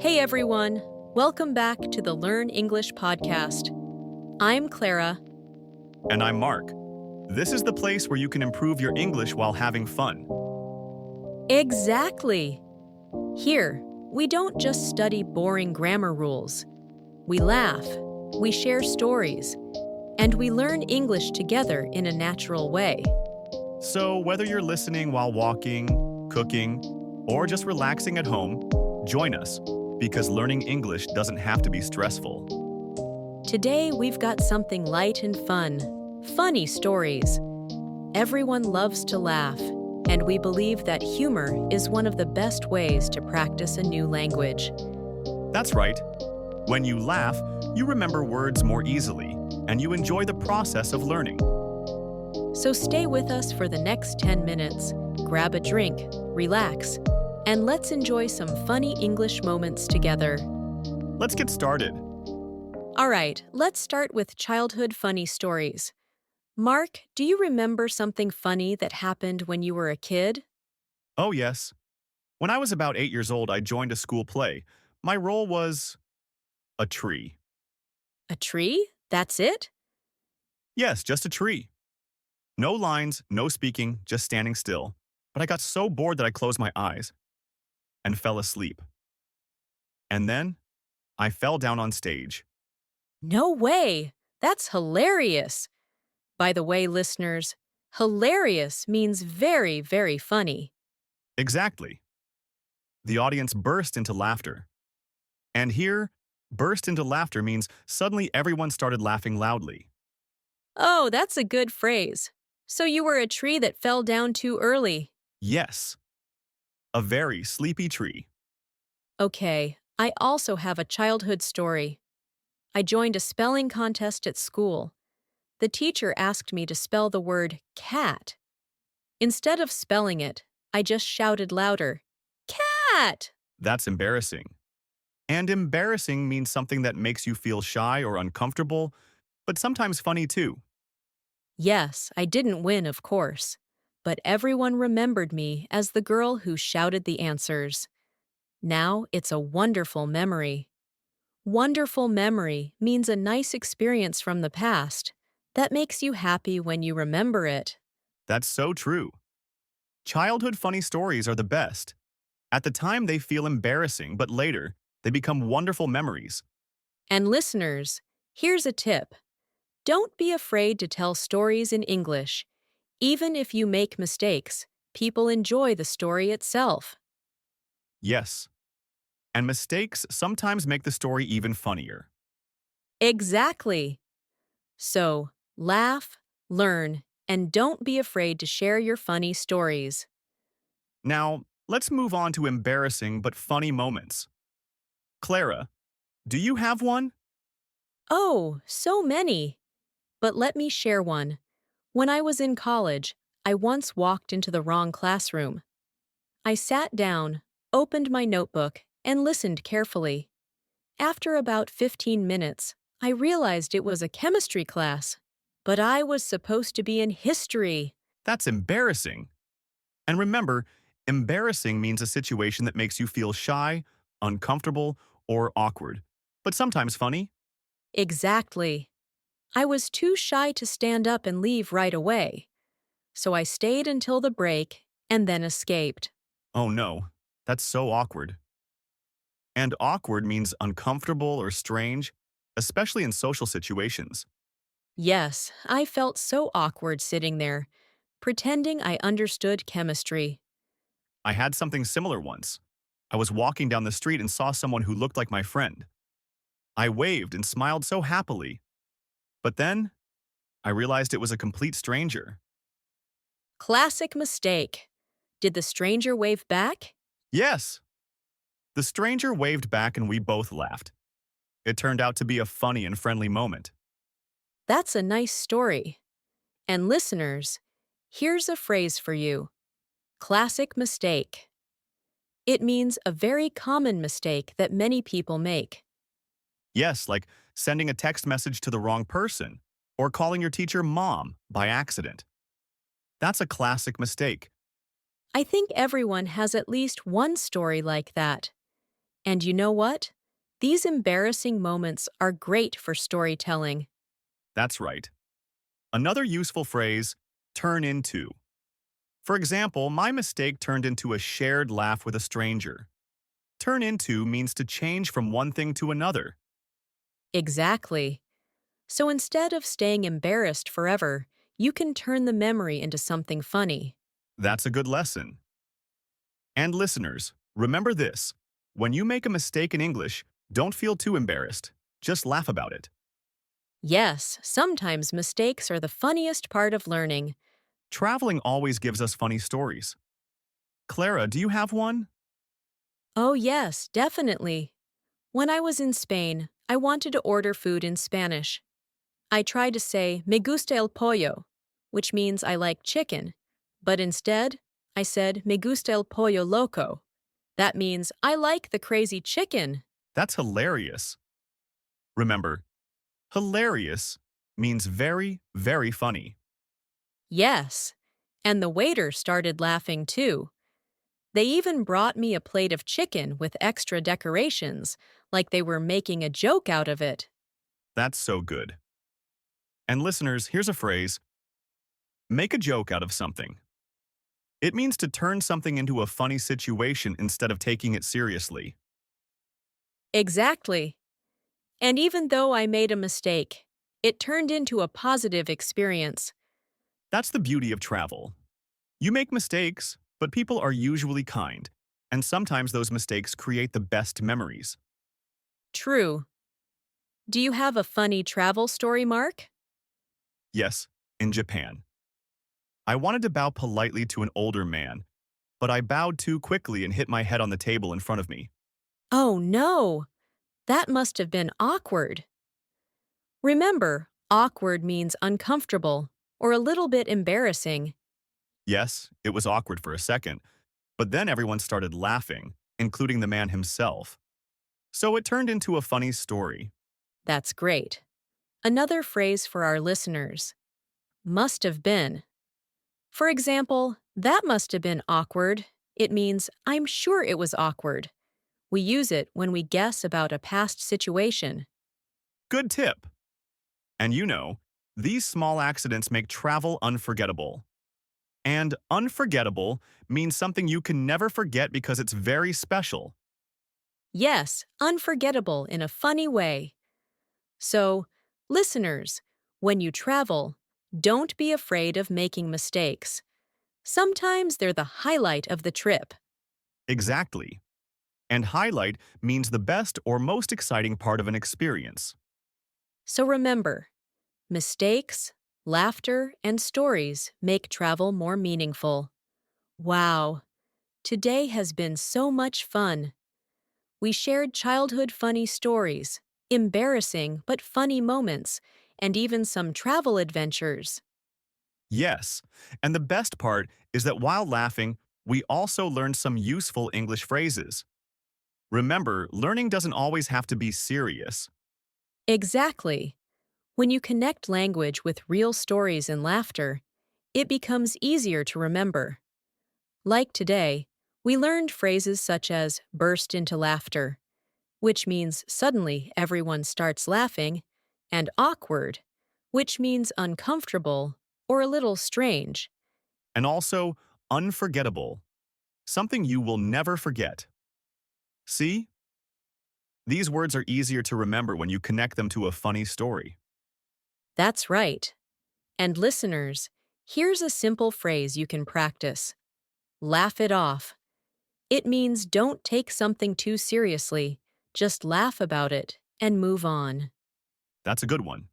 Hey everyone, welcome back to the Learn English podcast. I'm Clara. And I'm Mark. This is the place where you can improve your English while having fun. Exactly. Here, we don't just study boring grammar rules. We laugh, we share stories, and we learn English together in a natural way. So, whether you're listening while walking, cooking, or just relaxing at home, join us because learning English doesn't have to be stressful. Today, we've got something light and fun. Funny stories. Everyone loves to laugh, and we believe that humor is one of the best ways to practice a new language. That's right. When you laugh, you remember words more easily, and you enjoy the process of learning. So stay with us for the next 10 minutes, grab a drink, relax, and let's enjoy some funny English moments together. Let's get started. All right, let's start with childhood funny stories. Mark, do you remember something funny that happened when you were a kid? Oh, yes. When I was about 8 years old, I joined a school play. My role was a tree. A tree? That's it? Yes, just a tree. No lines, no speaking, just standing still. But I got so bored that I closed my eyes and fell asleep. And then I fell down on stage. No way! That's hilarious! By the way, listeners, hilarious means very, very funny. Exactly. The audience burst into laughter. And here, burst into laughter means suddenly everyone started laughing loudly. Oh, that's a good phrase. So you were a tree that fell down too early. Yes, a very sleepy tree. Okay, I also have a childhood story. I joined a spelling contest at school. The teacher asked me to spell the word cat. Instead of spelling it, I just shouted louder, Cat! That's embarrassing. And embarrassing means something that makes you feel shy or uncomfortable, but sometimes funny too. Yes, I didn't win, of course, but everyone remembered me as the girl who shouted the answers. Now it's a wonderful memory. Wonderful memory means a nice experience from the past that makes you happy when you remember it. That's so true. Childhood funny stories are the best. At the time, they feel embarrassing, but later, they become wonderful memories. And listeners, here's a tip. Don't be afraid to tell stories in English. Even if you make mistakes, people enjoy the story itself. Yes, and mistakes sometimes make the story even funnier. Exactly. So, laugh, learn, and don't be afraid to share your funny stories. Now, let's move on to embarrassing but funny moments. Clara, do you have one? Oh, so many. But let me share one. When I was in college, I once walked into the wrong classroom. I sat down, opened my notebook, and listened carefully. After about 15 minutes, I realized it was a chemistry class, but I was supposed to be in history. That's embarrassing. And remember, embarrassing means a situation that makes you feel shy, uncomfortable, or awkward, but sometimes funny. Exactly. I was too shy to stand up and leave right away, so I stayed until the break and then escaped. Oh no, that's so awkward. And awkward means uncomfortable or strange, especially in social situations. Yes, I felt so awkward sitting there, pretending I understood chemistry. I had something similar once. I was walking down the street and saw someone who looked like my friend. I waved and smiled so happily. But then, I realized it was a complete stranger. Classic mistake. Did the stranger wave back? Yes! The stranger waved back and we both laughed. It turned out to be a funny and friendly moment. That's a nice story. And listeners, here's a phrase for you. Classic mistake. It means a very common mistake that many people make. Yes, like sending a text message to the wrong person or calling your teacher mom by accident. That's a classic mistake. I think everyone has at least one story like that. And you know what? These embarrassing moments are great for storytelling. That's right. Another useful phrase, turn into. For example, my mistake turned into a shared laugh with a stranger. Turn into means to change from one thing to another. Exactly. So instead of staying embarrassed forever, you can turn the memory into something funny. That's a good lesson. And listeners, remember this. When you make a mistake in English, don't feel too embarrassed. Just laugh about it. Yes, sometimes mistakes are the funniest part of learning. Traveling always gives us funny stories. Clara, do you have one? Oh, yes, definitely. When I was in Spain, I wanted to order food in Spanish. I tried to say, me gusta el pollo, which means I like chicken. But instead, I said, me gusta el pollo loco. That means I like the crazy chicken. That's hilarious. Remember, hilarious means very, very funny. Yes. And the waiter started laughing too. They even brought me a plate of chicken with extra decorations, like they were making a joke out of it. That's so good. And listeners, here's a phrase, make a joke out of something. It means to turn something into a funny situation instead of taking it seriously. Exactly. And even though I made a mistake, it turned into a positive experience. That's the beauty of travel. You make mistakes, but people are usually kind, and sometimes those mistakes create the best memories. True. Do you have a funny travel story, Mark? Yes, in Japan. I wanted to bow politely to an older man, but I bowed too quickly and hit my head on the table in front of me. Oh no! That must have been awkward. Remember, awkward means uncomfortable or a little bit embarrassing. Yes, it was awkward for a second, but then everyone started laughing, including the man himself. So it turned into a funny story. That's great. Another phrase for our listeners, must have been. For example, that must have been awkward. It means, I'm sure it was awkward. We use it when we guess about a past situation. Good tip! And you know, these small accidents make travel unforgettable. And unforgettable means something you can never forget because it's very special. Yes, unforgettable in a funny way. So, listeners, when you travel, don't be afraid of making mistakes. Sometimes they're the highlight of the trip. Exactly. And highlight means the best or most exciting part of an experience. So remember, mistakes, laughter, and stories make travel more meaningful. Wow, today has been so much fun. We shared childhood funny stories, embarrassing but funny moments, and even some travel adventures. Yes, and the best part is that while laughing, we also learned some useful English phrases. Remember, learning doesn't always have to be serious. Exactly. When you connect language with real stories and laughter, it becomes easier to remember. Like today, we learned phrases such as burst into laughter, which means suddenly everyone starts laughing, and awkward, which means uncomfortable or a little strange. And also, unforgettable, something you will never forget. See? These words are easier to remember when you connect them to a funny story. That's right. And listeners, here's a simple phrase you can practice. Laugh it off. It means don't take something too seriously, just laugh about it and move on. That's a good one.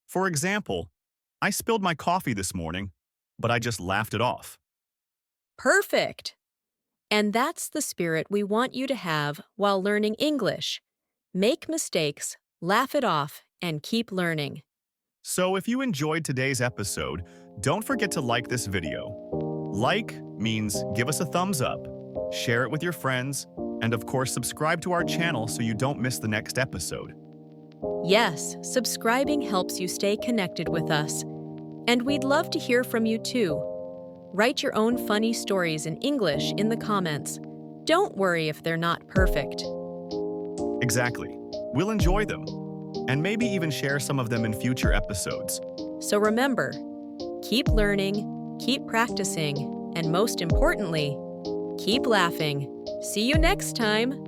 For example, I spilled my coffee this morning, but I just laughed it off. Perfect! And that's the spirit we want you to have while learning English. Make mistakes, laugh it off, and keep learning. So if you enjoyed today's episode, don't forget to like this video. Like means give us a thumbs up, share it with your friends, and of course subscribe to our channel so you don't miss the next episode. Yes, subscribing helps you stay connected with us. And we'd love to hear from you too. Write your own funny stories in English in the comments. Don't worry if they're not perfect. Exactly. We'll enjoy them, and maybe even share some of them in future episodes. So remember, keep learning, keep practicing, and most importantly, keep laughing. See you next time.